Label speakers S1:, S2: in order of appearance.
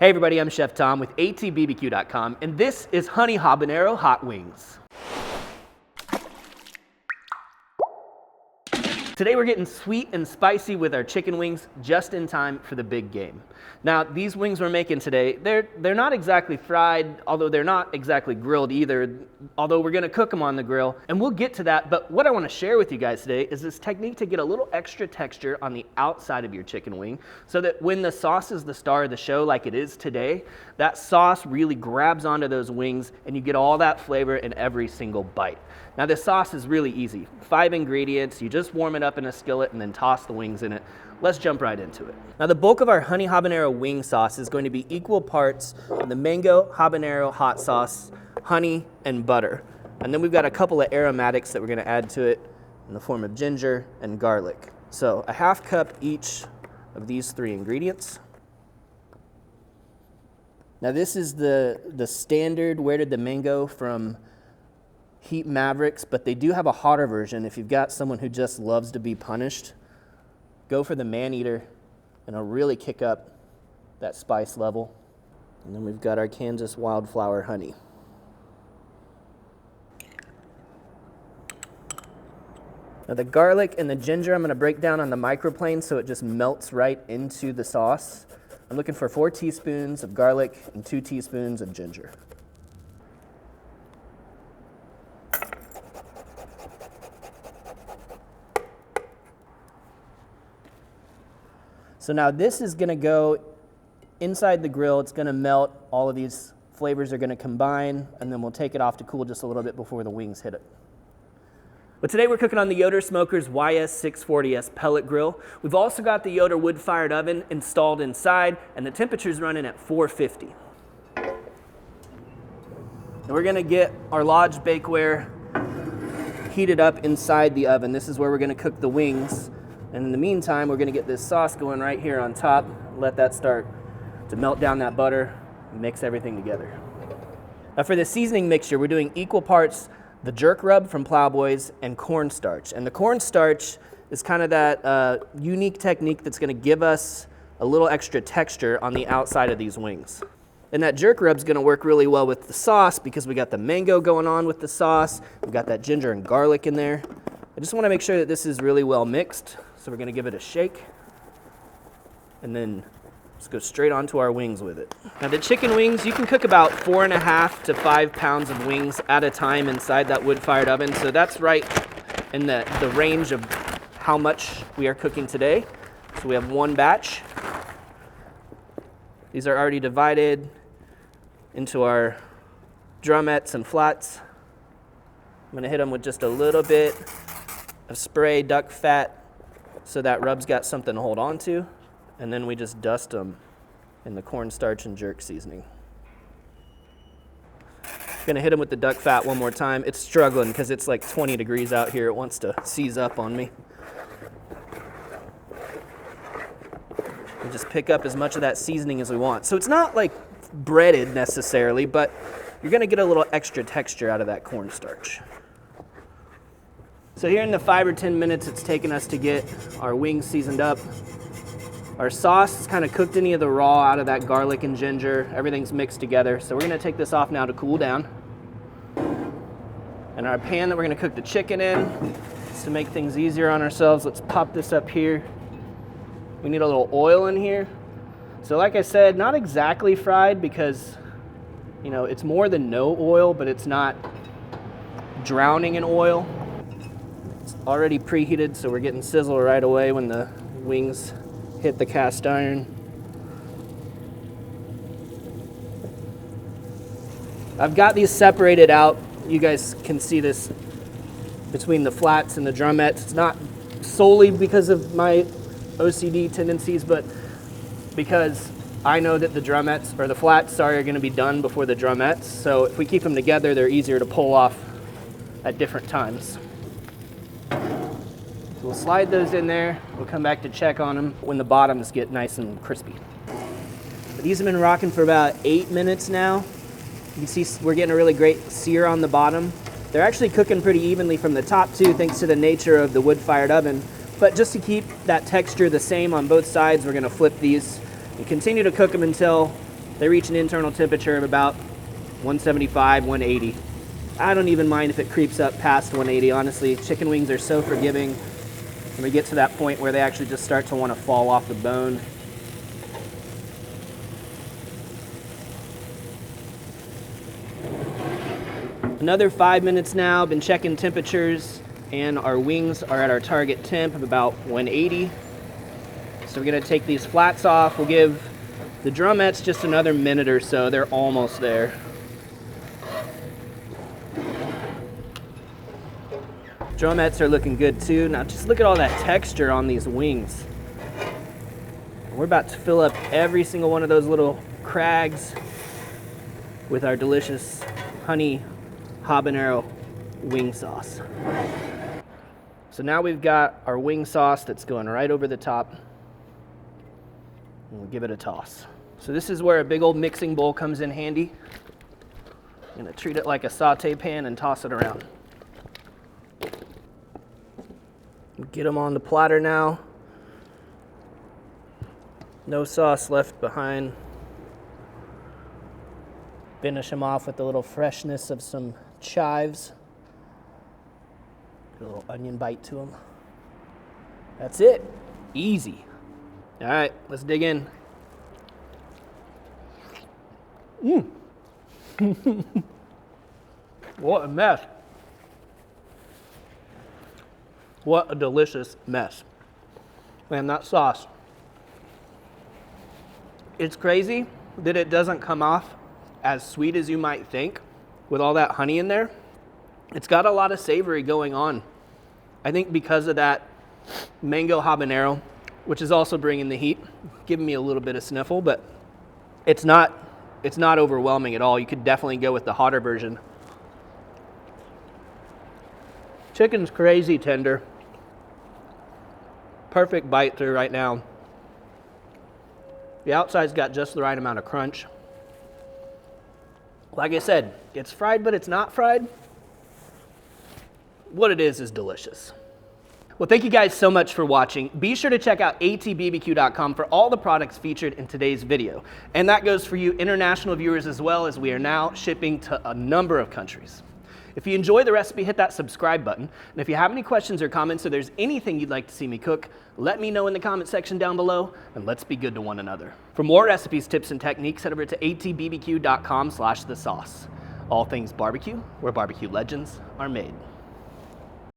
S1: Hey everybody, I'm Chef Tom with atbbq.com, and this is Honey Habanero Hot Wings. Today we're getting sweet and spicy with our chicken wings just in time for the big game. Now, these wings we're making today, they're not exactly fried, although they're not exactly grilled either, although we're gonna cook them on the grill, and we'll get to that. But what I wanna share with you guys today is this technique to get a little extra texture on the outside of your chicken wing, so that when the sauce is the star of the show like it is today, that sauce really grabs onto those wings and you get all that flavor in every single bite. Now, this sauce is really easy. 5 ingredients, you just warm it up in a skillet and then toss the wings in it. Let's jump right into it. Now, the bulk of our honey habanero wing sauce is going to be equal parts of the mango habanero hot sauce, honey, and butter. And then we've got a couple of aromatics that we're gonna add to it in the form of ginger and garlic. So a half cup each of these 3 ingredients. Now, this is the standard Where Did the Mango from Heat Mavericks, but they do have a hotter version. If you've got someone who just loves to be punished, go for the man-eater, and it'll really kick up that spice level. And then we've got our Kansas wildflower honey. Now, the garlic and the ginger I'm going to break down on the microplane so it just melts right into the sauce. I'm looking for 4 teaspoons of garlic and 2 teaspoons of ginger. So now this is gonna go inside the grill. It's gonna melt. All of these flavors are gonna combine, and then we'll take it off to cool just a little bit before the wings hit it. But today we're cooking on the Yoder Smokers YS640S pellet grill. We've also got the Yoder wood-fired oven installed inside, and the temperature's running at 450. And we're gonna get our Lodge bakeware heated up inside the oven. This is where we're gonna cook the wings. And in the meantime, we're gonna get this sauce going right here on top. Let that start to melt down that butter, mix everything together. Now, for the seasoning mixture, we're doing equal parts the jerk rub from Plowboys and cornstarch. And the cornstarch is kind of that unique technique that's gonna give us a little extra texture on the outside of these wings. And that jerk rub's gonna work really well with the sauce because we got the mango going on with the sauce. We've got that ginger and garlic in there. I just wanna make sure that this is really well mixed. So we're gonna give it a shake, and then just go straight onto our wings with it. Now, the chicken wings, you can cook about 4.5 to 5 pounds of wings at a time inside that wood-fired oven. So that's right in the range of how much we are cooking today. So we have 1 batch. These are already divided into our drumettes and flats. I'm gonna hit them with just a little bit of spray duck fat, so that rub's got something to hold on to, and then we just dust them in the cornstarch and jerk seasoning. Gonna hit them with the duck fat one more time. It's struggling because it's like 20 degrees out here. It wants to seize up on me. We just pick up as much of that seasoning as we want. So it's not like breaded necessarily, but you're gonna get a little extra texture out of that cornstarch. So here in the 5 or 10 minutes it's taken us to get our wings seasoned up. Our sauce is kind of cooked any of the raw out of that garlic and ginger. Everything's mixed together. So we're gonna take this off now to cool down. And our pan that we're gonna cook the chicken in, just to make things easier on ourselves, let's pop this up here. We need a little oil in here. So like I said, not exactly fried because, you know, it's more than no oil, but it's not drowning in oil. Already preheated, so we're getting sizzle right away when the wings hit the cast iron. I've got these separated out. You guys can see this between the flats and the drumettes. It's not solely because of my OCD tendencies, but because I know that the drumettes, or the flats, sorry, are gonna be done before the drumettes. So if we keep them together, they're easier to pull off at different times. So we'll slide those in there. We'll come back to check on them when the bottoms get nice and crispy. But these have been rocking for about 8 minutes now. You can see we're getting a really great sear on the bottom. They're actually cooking pretty evenly from the top too, thanks to the nature of the wood-fired oven. But just to keep that texture the same on both sides, we're gonna flip these and continue to cook them until They reach an internal temperature of about 175, 180. I don't even mind if it creeps up past 180, honestly. Chicken wings are so forgiving when we get to that point where they actually just start to want to fall off the bone. Another 5 minutes now, been checking temperatures, and our wings are at our target temp of about 180. So we're gonna take these flats off. We'll give the drumettes just another minute or so. They're almost there. Drumettes are looking good too. Now just look at all that texture on these wings. We're about to fill up every single one of those little crags with our delicious honey habanero wing sauce. So now we've got our wing sauce that's going right over the top. And we'll give it a toss. So this is where a big old mixing bowl comes in handy. I'm gonna treat it like a saute pan and toss it around. Get them on the platter now. No sauce left behind. Finish them off with a little freshness of some chives. A little onion bite to them. That's it. Easy. All right, let's dig in. What a mess. What a delicious mess. Man, that sauce. It's crazy that it doesn't come off as sweet as you might think with all that honey in there. It's got a lot of savory going on. I think because of that mango habanero, which is also bringing the heat, giving me a little bit of sniffle, but it's not overwhelming at all. You could definitely go with the hotter version. Chicken's crazy tender. Perfect bite through right now. The outside's got just the right amount of crunch. Like I said, it's fried, but it's not fried. What it is delicious. Well, thank you guys so much for watching. Be sure to check out atbbq.com for all the products featured in today's video. And that goes for you international viewers as well, as we are now shipping to a number of countries. If you enjoy the recipe, hit that subscribe button. And if you have any questions or comments, or there's anything you'd like to see me cook, let me know in the comment section down below, and let's be good to one another. For more recipes, tips, and techniques, head over to atbbq.com/thesauce. All things barbecue, where barbecue legends are made.